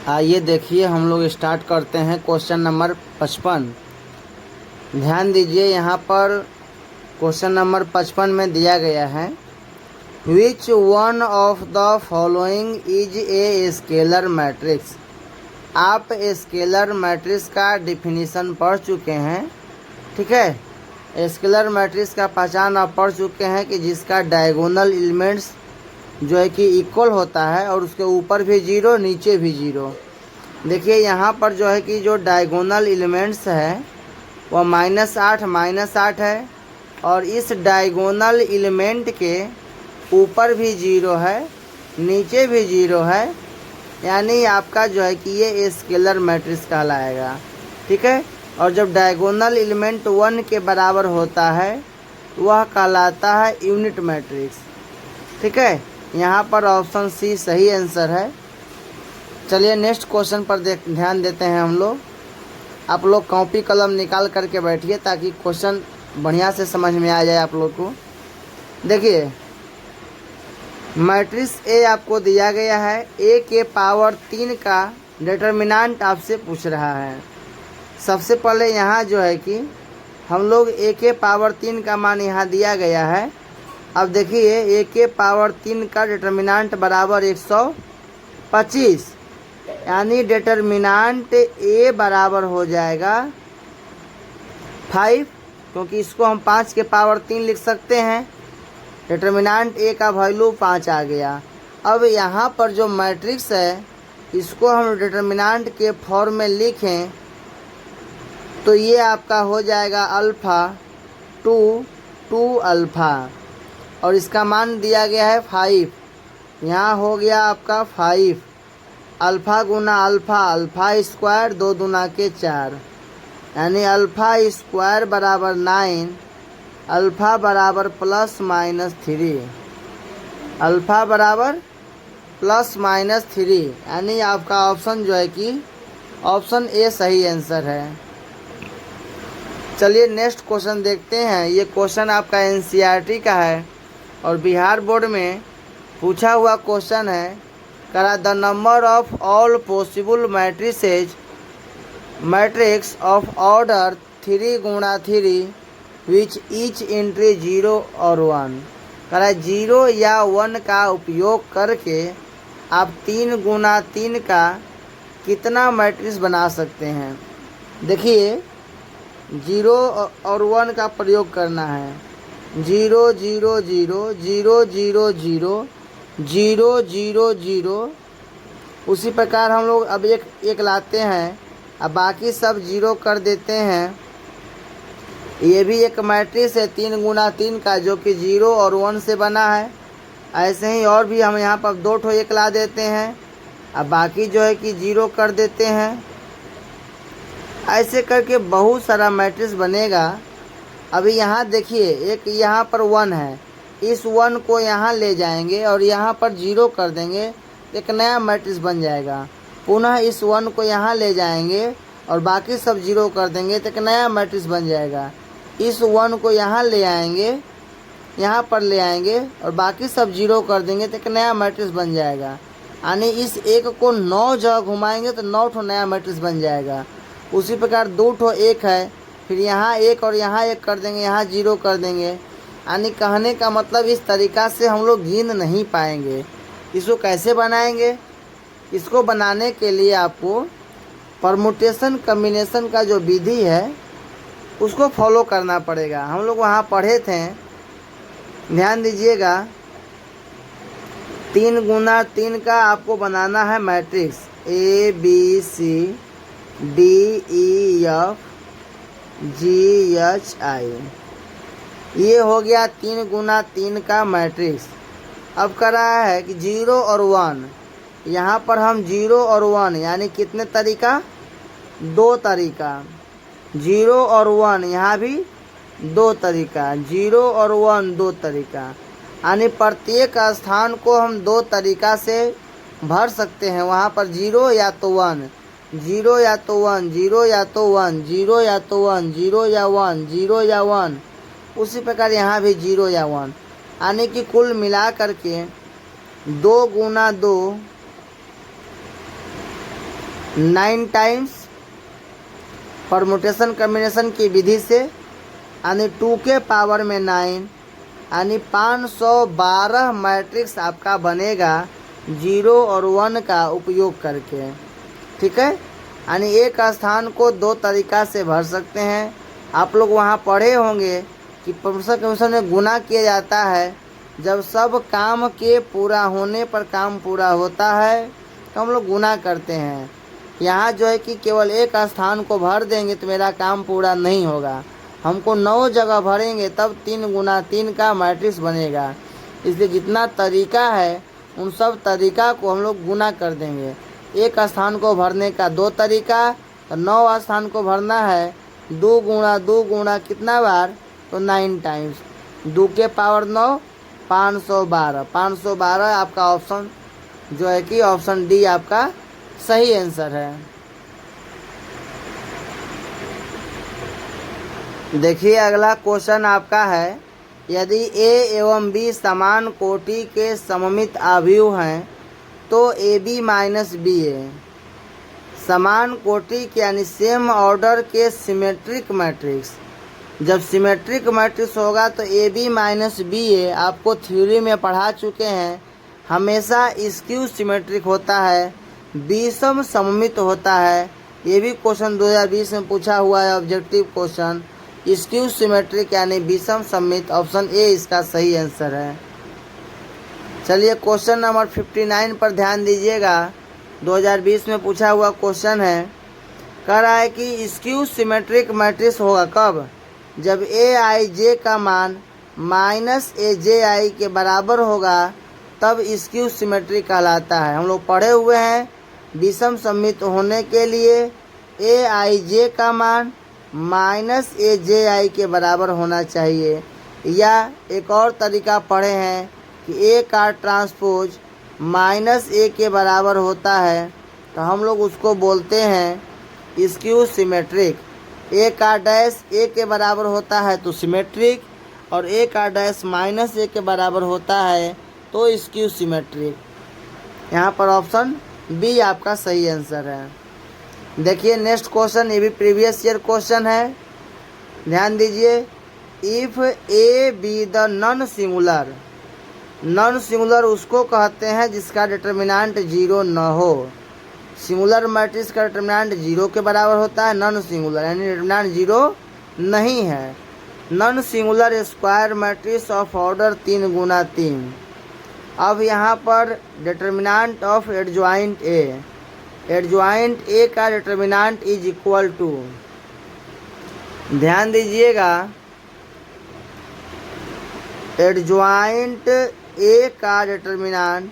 आइए देखिए हम लोग स्टार्ट करते हैं क्वेश्चन नंबर 55। ध्यान दीजिए यहाँ पर क्वेश्चन नंबर 55 में दिया गया है which one of the following is a scalar matrix. आप स्केलर मैट्रिक्स का डिफिनीसन पढ़ चुके हैं, ठीक है। स्केलर मैट्रिक्स का पहचान आप पढ़ चुके हैं कि जिसका डायगोनल एलिमेंट्स जो है कि इक्वल होता है और उसके ऊपर भी जीरो नीचे भी जीरो। देखिए यहाँ पर जो है कि जो डायगोनल एलिमेंट्स है वह -8 है और इस डायगोनल एलिमेंट के ऊपर भी जीरो है नीचे भी जीरो है, यानी आपका जो है कि ये स्केलर मैट्रिक्स कहलाएगा, ठीक है। और जब डायगोनल एलिमेंट 1 के बराबर होता है वह कहलाता है यूनिट मैट्रिक्स, ठीक है। यहाँ पर ऑप्शन सी सही आंसर है। चलिए नेक्स्ट क्वेश्चन पर ध्यान देते हैं हम लोग। आप लोग कॉपी कलम निकाल करके बैठिए ताकि क्वेश्चन बढ़िया से समझ में आ जाए आप लोग को। देखिए मैट्रिक्स ए आपको दिया गया है, ए के पावर 3 का डिटर्मिनेंट आपसे पूछ रहा है। सबसे पहले यहाँ जो है कि हम लोग ए के पावर 3 का मान यहाँ दिया गया है। अब देखिए ए के पावर 3 का डिटर्मिनेंट बराबर 125, यानी डिटर्मिनेंट ए बराबर हो जाएगा 5, क्योंकि इसको हम 5 के पावर 3 लिख सकते हैं। डिटर्मिनेंट ए का वैल्यू 5 आ गया। अब यहाँ पर जो मैट्रिक्स है इसको हम डिटर्मिनेंट के फॉर्म में लिखें तो ये आपका हो जाएगा अल्फ़ा 2 अल्फ़ा और इसका मान दिया गया है 5। यहाँ हो गया आपका 5 अल्फ़ा गुना अल्फ़ा, अल्फ़ा स्क्वायर 2 दूना के 4, यानी अल्फ़ा स्क्वायर बराबर 9, अल्फ़ा बराबर ±3, अल्फ़ा बराबर ±3, यानी आपका ऑप्शन जो है कि ऑप्शन ए सही आंसर है। चलिए नेक्स्ट क्वेश्चन देखते हैं। ये क्वेश्चन आपका एनसीईआरटी का है और बिहार बोर्ड में पूछा हुआ क्वेश्चन है। करा the number of all possible matrix of order 3 गुणा 3 विच ईच एंट्री 0 और 1। करा 0 या 1 का उपयोग करके आप 3 गुना 3 का कितना मैट्रिक्स बना सकते हैं। देखिए 0 और 1 का प्रयोग करना है। 0 0 0 0 0 0 0 0 0। उसी प्रकार हम लोग अब एक लाते हैं, अब बाकी सब 0 कर देते हैं। ये भी एक मैट्रिक्स है 3 गुना 3 का जो कि 0 और 1 से बना है। ऐसे ही और भी हम यहाँ पर 2 ठो एक ला देते हैं, अब बाकी जो है कि 0 कर देते हैं। ऐसे करके बहुत सारा मैट्रिक्स बनेगा। अभी यहाँ देखिए एक यहाँ पर 1 है, इस 1 को यहाँ ले जाएंगे और यहाँ पर 0 कर देंगे, एक नया मैट्रिक्स बन जाएगा। पुनः इस 1 को यहाँ ले जाएंगे और बाकी सब 0 कर देंगे तो एक नया मैट्रिक्स बन जाएगा। इस 1 को यहाँ ले आएंगे, यहाँ पर ले आएंगे और बाकी सब 0 कर देंगे तो एक नया मैट्रिक्स बन जाएगा। यानी इस एक को 9 जगह घुमाएंगे तो 9 ठो नया मैट्रिक्स बन जाएगा। उसी प्रकार 2 ठो एक है, फिर यहाँ एक और यहाँ एक कर देंगे, यहाँ 0 कर देंगे। यानी कहने का मतलब इस तरीक़ा से हम लोग गिन नहीं पाएंगे। इसको कैसे बनाएंगे? इसको बनाने के लिए आपको परमुटेशन कम्बिनेशन का जो विधि है उसको फॉलो करना पड़ेगा। हम लोग वहाँ पढ़े थे, ध्यान दीजिएगा। 3 गुना 3 का आपको बनाना है मैट्रिक्स ABCDEFGHI। ये हो गया 3 गुना 3 का मैट्रिक्स। अब कर रहा है कि 0 और 1, यहाँ पर हम 0 और 1 यानी कितने तरीका? 2 तरीका। 0 और 1 यहाँ भी 2 तरीका, 0 और 1 2 तरीका, यानी प्रत्येक स्थान को हम 2 तरीका से भर सकते हैं। वहाँ पर 0 या तो 1, 0 या तो 1, 0 या तो 1, 0 या तो 1, 0 या 1, 0 या 1। उसी प्रकार यहाँ भी 0 या 1, यानी कि कुल मिला करके 2 गुना 2 9 टाइम्स परमुटेशन कम्बिनेशन की विधि से, यानी 2 के पावर में 9, यानी 512 मैट्रिक्स आपका बनेगा 0 और 1 का उपयोग करके। ठीक है, यानी एक स्थान को 2 तरीक़ा से भर सकते हैं। आप लोग वहाँ पढ़े होंगे कि परमुटेशन कम्बिनेशन में गुना किया जाता है। जब सब काम के पूरा होने पर काम पूरा होता है तो हम लोग गुना करते हैं। यहाँ जो है कि केवल एक स्थान को भर देंगे तो मेरा काम पूरा नहीं होगा, हमको 9 जगह भरेंगे तब 3 गुना 3 का मैट्रिक्स बनेगा। इसलिए जितना तरीका है उन सब तरीका को हम लोग गुना कर देंगे। एक स्थान को भरने का 2 तरीका, तो 9 स्थान को भरना है 2 गुणा कितना बार, तो 9 टाइम्स। 2 के पावर 9, 512। 512 आपका ऑप्शन जो है कि ऑप्शन डी आपका सही आंसर है। देखिए अगला क्वेश्चन आपका है, यदि ए एवं बी समान कोटि के सममित आव्यूह हैं तो ए बी माइनस बी ए समान कोटि के यानी सेम ऑर्डर के सिमेट्रिक मैट्रिक्स। जब सिमेट्रिक मैट्रिक्स होगा तो ए बी माइनस बी ए आपको थ्योरी में पढ़ा चुके हैं, हमेशा स्क्यू सिमेट्रिक होता है, विषम सममित होता है। ये भी क्वेश्चन 2020 में पूछा हुआ है, ऑब्जेक्टिव क्वेश्चन। स्क्यू सिमेट्रिक यानी विषम सममित, ऑप्शन ए इसका सही आंसर है। चलिए क्वेश्चन नंबर 59 पर ध्यान दीजिएगा, 2020 में पूछा हुआ क्वेश्चन है। कह रहा है कि स्क्यू सिमेट्रिक मैट्रिक्स होगा कब, जब ए आई जे का मान माइनस ए जे आई के बराबर होगा, तब स्क्यू सिमेट्रिक कहलाता है। हम लोग पढ़े हुए हैं विषम सममित होने के लिए ए आई जे का मान माइनस ए जे आई के बराबर होना चाहिए, या एक और तरीका पढ़े हैं कि ए का ट्रांसपोज माइनस ए के बराबर होता है, तो हम लोग उसको बोलते हैं स्क्यू सिमेट्रिक। ए का डैश ए के बराबर होता है तो सिमेट्रिक, और ए का डैश माइनस ए के बराबर होता है तो स्क्यू सिमेट्रिक। यहाँ पर ऑप्शन बी आपका सही आंसर है। देखिए नेक्स्ट क्वेश्चन, ये भी प्रीवियस ईयर क्वेश्चन है, ध्यान दीजिए। If A be the non singular, non singular उसको कहते हैं जिसका डिटर्मिनेंट 0 न हो। सिंगुलर मैट्रिक्स का डिटर्मिनेंट 0 के बराबर होता है, नॉन सिंगुलर यानी डिटर्मिनेंट 0 नहीं है। Non singular square matrix of order 3 गुना 3। अब यहाँ पर determinant of adjoint A, adjoint A का डिटर्मिनेंट इज इक्वल टू, ध्यान दीजिएगा, एडजॉइंट ए का डिटर्मिनेंट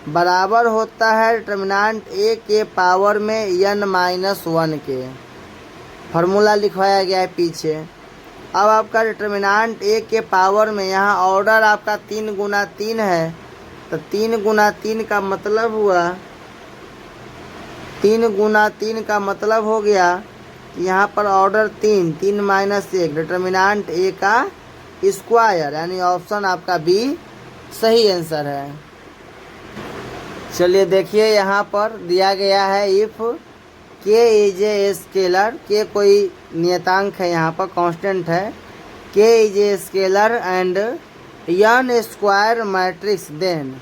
बराबर होता है डिटर्मिनेंट ए के पावर में n-1 के। फार्मूला लिखवाया गया है पीछे। अब आपका डिटर्मिनेंट ए के पावर में, यहाँ ऑर्डर आपका 3 गुना 3 है, तो 3 गुना 3 का मतलब हुआ, 3 गुना 3 का मतलब हो गया कि यहाँ पर ऑर्डर 3, 3 माइनस 1, डिटर्मिनेंट ए का स्क्वायर, यानी ऑप्शन आपका बी सही आंसर है। चलिए देखिए यहाँ पर दिया गया है, इफ़ के इज ए स्केलर, के कोई नियतांक है, यहाँ पर कांस्टेंट है, k is a scalar and n square matrix, then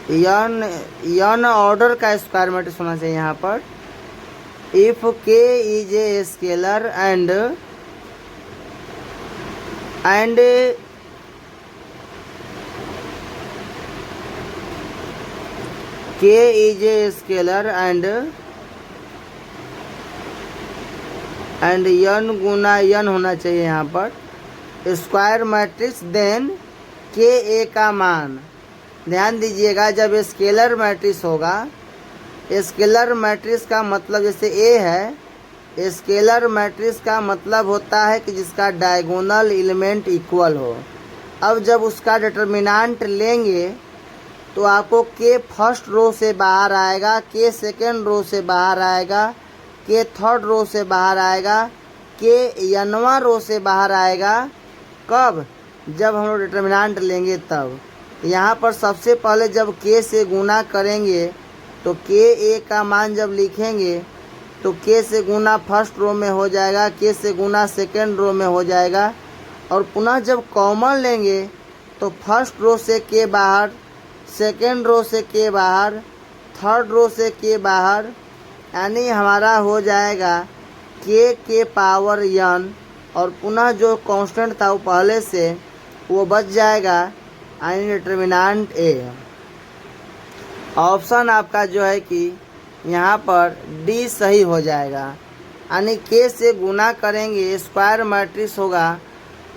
n order का स्क्वायर मैट्रिक्स होना चाहिए यहाँ पर। If k is a scalar and k is a scalar and n गुना n होना चाहिए यहाँ पर स्क्वायर मैट्रिक्स, देन के ए का मान, ध्यान दीजिएगा, जब स्केलर मैट्रिक्स होगा, स्केलर मैट्रिक्स का मतलब जैसे ए है, स्केलर मैट्रिक्स का मतलब होता है कि जिसका डायगोनल एलिमेंट इक्वल हो। अब जब उसका डिटर्मिनेंट लेंगे तो आपको के फर्स्ट रो से बाहर आएगा, के सेकेंड रो से बाहर आएगा, के थर्ड रो से बाहर आएगा, के n वां रो से बाहर आएगा। कब? जब हम लोग डिटर्मिनेंट लेंगे तब। यहाँ पर सबसे पहले जब के से गुना करेंगे तो के ए का मान जब लिखेंगे तो के से गुना फर्स्ट रो में हो जाएगा, के से गुना सेकेंड रो में हो जाएगा, और पुनः जब कॉमन लेंगे तो फर्स्ट रो से के बाहर, सेकेंड रो से के बाहर, थर्ड रो से के बाहर, यानी हमारा हो जाएगा के पावर n, और पुनः जो कांस्टेंट था वो पहले से वो बच जाएगा, यानी डिटर्मिनेंट ए। ऑप्शन आपका जो है कि यहाँ पर डी सही हो जाएगा, यानी के से गुना करेंगे, स्क्वायर मैट्रिक्स होगा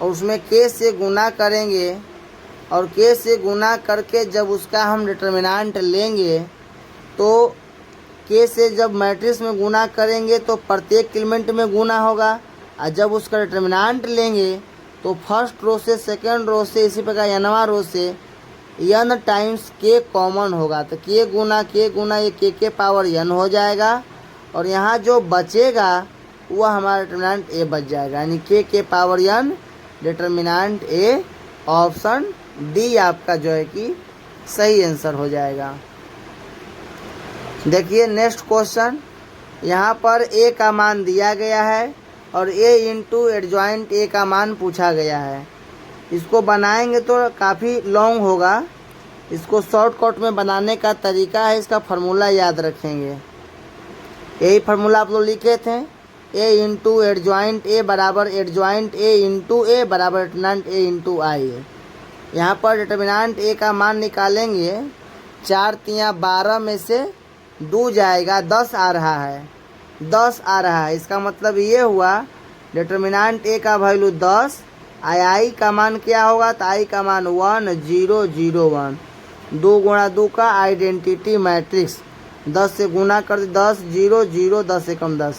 और उसमें के से गुना करेंगे, और के से गुना करके जब उसका हम डिटर्मिनेंट लेंगे तो के से जब मैट्रिक्स में गुना करेंगे तो प्रत्येक एलिमेंट में गुना होगा, और जब उसका डिटर्मिनेंट लेंगे तो फर्स्ट रो से, सेकेंड रो से, इसी प्रकार n रो से n टाइम्स के कॉमन होगा, तो के गुना ये के पावर n हो जाएगा, और यहाँ जो बचेगा वह हमारा डिटर्मिनेंट ए बच जाएगा, यानी के पावर n डिटर्मिनेंट ए। ऑप्शन डी आपका जो है कि सही आंसर हो जाएगा। देखिए नेक्स्ट क्वेश्चन, यहाँ पर ए का मान दिया गया है और ए इंटू एडजॉइंट ए का मान पूछा गया है। इसको बनाएंगे तो काफ़ी लॉन्ग होगा, इसको शॉर्टकट में बनाने का तरीका है, इसका फार्मूला याद रखेंगे। यही फार्मूला आप लोग लिखे थे, ए इंटू एडजॉइंट ए बराबर एडजॉइंट ए इंटू ए बराबर डिटर्मिनेंट ए इंटू आई। यहाँ पर डिटर्मिनेंट ए का मान निकालेंगे, 4 तिया 12 में से 2 जाएगा, 10 आ रहा है, 10 आ रहा है। इसका मतलब ये हुआ डिटर्मिनेंट ए का वैल्यू 10, आई का मान क्या होगा, तो आई का मान 1 0 0 1, 2 गुणा 2 का आइडेंटिटी मैट्रिक्स, 10 से गुना कर 10 0 0 10 एकम 10,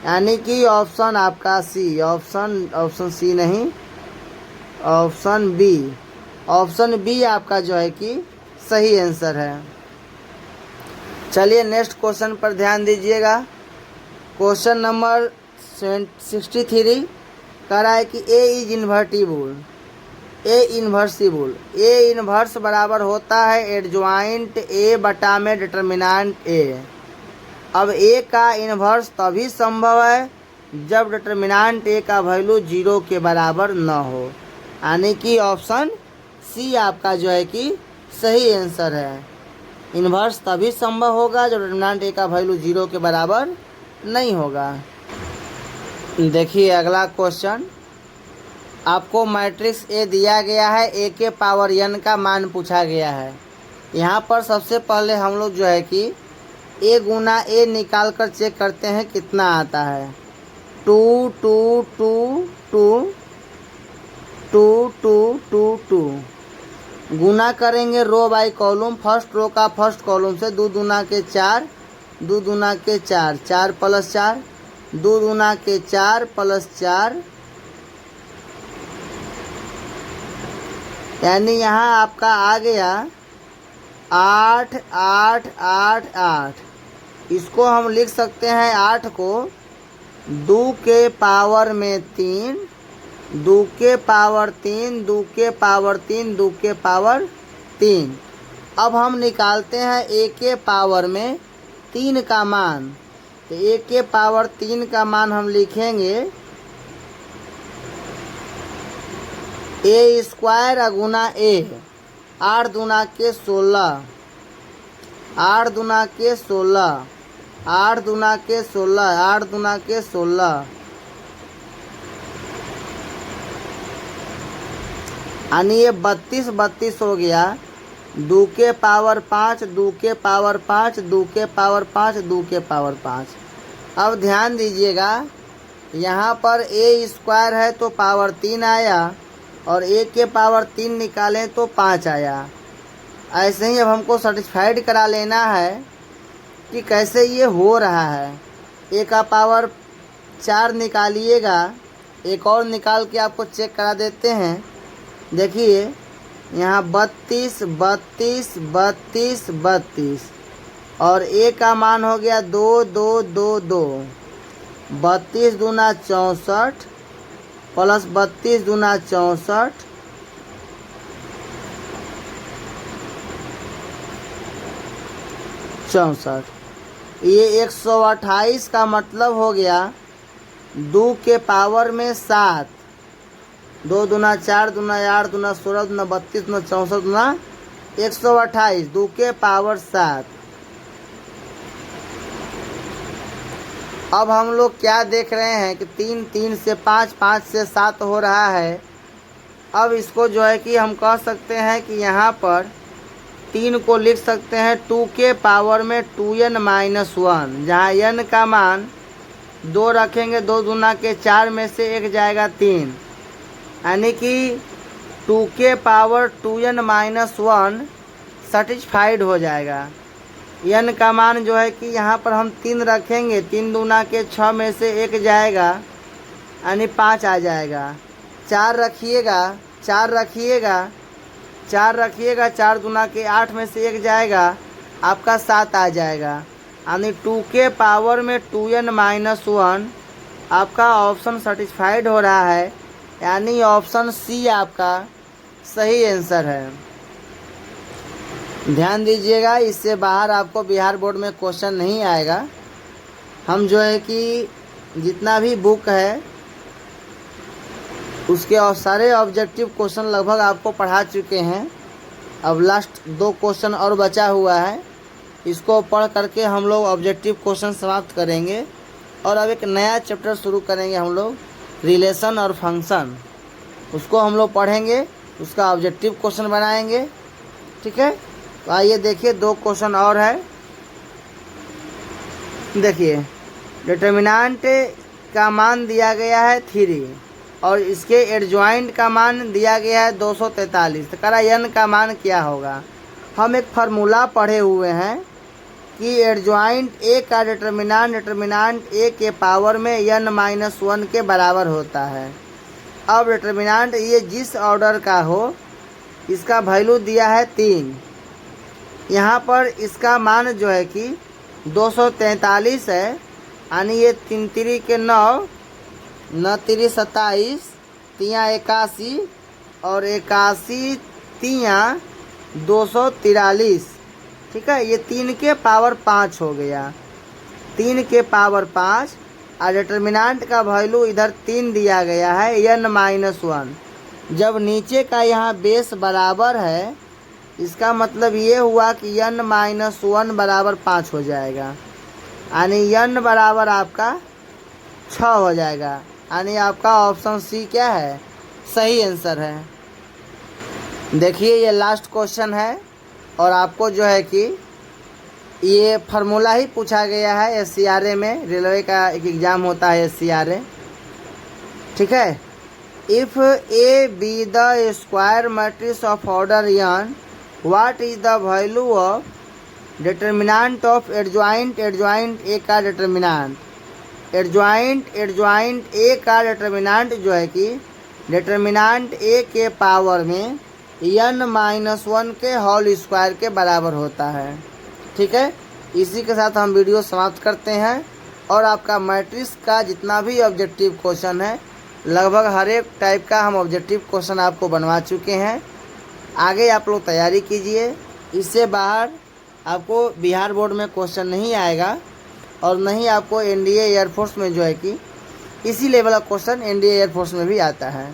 यानी कि ऑप्शन आपका सी, ऑप्शन सी नहीं, ऑप्शन बी आपका जो है कि सही आंसर है। चलिए नेक्स्ट क्वेश्चन पर ध्यान दीजिएगा। क्वेश्चन नंबर 63 कह रहा है कि ए इज इन्वर्टिबल, ए इन्वर्स बराबर होता है एडजॉइंट ए बटा में डिटर्मिनेंट ए। अब ए का इन्वर्स तभी संभव है जब डिटर्मिनेंट ए का वैल्यू 0 के बराबर न हो, यानी कि ऑप्शन सी आपका जो है कि सही आंसर है। इन्वर्स तभी संभव होगा जब डिटर्मिनेंट ए का वैल्यू 0 के बराबर नहीं होगा। देखिए अगला क्वेश्चन, आपको मैट्रिक्स ए दिया गया है, ए के पावर n का मान पूछा गया है। यहाँ पर सबसे पहले हम लोग जो है कि ए गुना ए निकाल कर चेक करते हैं कितना आता है। 2 2 2 2 2 2 2 2 गुना करेंगे रो बाई कॉलम, फर्स्ट रो का फर्स्ट कॉलम से, 2 दूना के 4, 2 दूना के 4, 4 प्लस 4, 2 दूना के 4 प्लस 4, यानी यहाँ आपका आ गया 8 8 8 8। इसको हम लिख सकते हैं 8 को 2 के पावर में 3, 2 के पावर 3, 2 के पावर 3, 2 के पावर 3। अब हम निकालते हैं ए के पावर में 3 का मान, तो ए के पावर 3 का मान हम लिखेंगे ए स्क्वायर गुना ए, 8 दूना के 16, 8 दूना के 16, 8 दूना के 16, 8 दूना के 16, यानी ये 32 32 हो गया। 2 के पावर 5, 2 के पावर 5, 2 के पावर 5, 2 के पावर 5। अब ध्यान दीजिएगा, यहाँ पर ए स्क्वायर है तो पावर 3 आया, और ए के पावर 3 निकालें तो 5 आया। ऐसे ही अब हमको सर्टिफाइड करा लेना है कि कैसे ये हो रहा है। ए का पावर 4 निकालिएगा, एक और निकाल के आपको चेक करा देते हैं। देखिए यहाँ 32 32 32 32, और ए का मान हो गया 2 2 2 2, 32 दूना 64 प्लस 32 दूना 64, 64। ये 128 का मतलब हो गया 2 के पावर में 7, 2 दूना 4 दूना 8 दूना 16 दूना 32 दूना 64 दूना 128, 2 के पावर 7। अब हम लोग क्या देख रहे हैं कि 3 3 से 5 5 से 7 हो रहा है। अब इसको जो है कि हम कह सकते हैं कि यहाँ पर 3 को लिख सकते हैं 2 के पावर में 2n माइनस 1, जहाँ n का मान 2 रखेंगे, 2 दूना के 4 में से 1 जाएगा 3, यानी कि 2 के पावर 2n माइनस 1 सेटिस्फाइड हो जाएगा। n का मान जो है कि यहाँ पर हम 3 रखेंगे, 3 दूना के 6 में से 1 जाएगा, यानी 5 आ जाएगा। 4 रखिएगा, 4 रखिएगा, 4 रखिएगा, 4 दूना के 8 में से 1 जाएगा, आपका 7 आ जाएगा। यानी 2 के पावर में 2n माइनस 1 आपका ऑप्शन सेटिस्फाइड हो रहा है, यानी ऑप्शन सी आपका सही आंसर है। ध्यान दीजिएगा, इससे बाहर आपको बिहार बोर्ड में क्वेश्चन नहीं आएगा। हम जो है कि जितना भी बुक है उसके और सारे ऑब्जेक्टिव क्वेश्चन लगभग आपको पढ़ा चुके हैं। अब लास्ट 2 क्वेश्चन और बचा हुआ है, इसको पढ़ करके हम लोग ऑब्जेक्टिव क्वेश्चन समाप्त करेंगे और अब एक नया चैप्टर शुरू करेंगे हम लोग, रिलेशन और फंक्शन। उसको हम लोग पढ़ेंगे, उसका ऑब्जेक्टिव क्वेश्चन बनाएंगे। ठीक है, तो आइए देखिए 2 क्वेश्चन और है। देखिए, डिटर्मिनेंट का मान दिया गया है 3 और इसके एडजॉइंट का मान दिया गया है 243, तो कह रहा n का मान क्या होगा। हम एक फार्मूला पढ़े हुए हैं कि एडजॉइंट a का डिटर्मिनेंट a के पावर में n माइनस 1 के बराबर होता है। अब डिटर्मिनेंट ये जिस ऑर्डर का हो, इसका वैल्यू दिया है 3। यहाँ पर इसका मान जो है कि 243 है, यानी ये 3 3 के 9, 9 3 27, 3 81 और 81 3 243। ठीक है, ये 3 के पावर 5 हो गया, 3 के पावर 5। और डिटर्मिनेंट का वैल्यू इधर 3 दिया गया है, n माइनस 1। जब नीचे का यहाँ बेस बराबर है, इसका मतलब ये हुआ कि n माइनस 1 बराबर 5 हो जाएगा, यानी n बराबर आपका 6 हो जाएगा। यानी आपका ऑप्शन सी क्या है, सही आंसर है। देखिए, ये लास्ट क्वेश्चन है और आपको जो है कि ये फार्मूला ही पूछा गया है SCRA में। रेलवे का एक एग्ज़ाम होता है SCRA। ठीक है, if A be the square matrix of order n, what is the value of determinant of adjoint A का डिटर्मिनेंट। एडजॉइंट A का डिटर्मिनेंट जो है कि डिटर्मिनेंट A के पावर में n माइनस 1 के होल स्क्वायर के बराबर होता है। ठीक है, इसी के साथ हम वीडियो समाप्त करते हैं और आपका मैट्रिक्स का जितना भी ऑब्जेक्टिव क्वेश्चन है, लगभग हर एक टाइप का हम ऑब्जेक्टिव क्वेश्चन आपको बनवा चुके हैं। आगे आप लोग तैयारी कीजिए, इससे बाहर आपको बिहार बोर्ड में क्वेश्चन नहीं आएगा और नहीं आपको NDA एयरफोर्स में जो है कि इसी लेवल का क्वेश्चन NDA एयरफोर्स में भी आता है।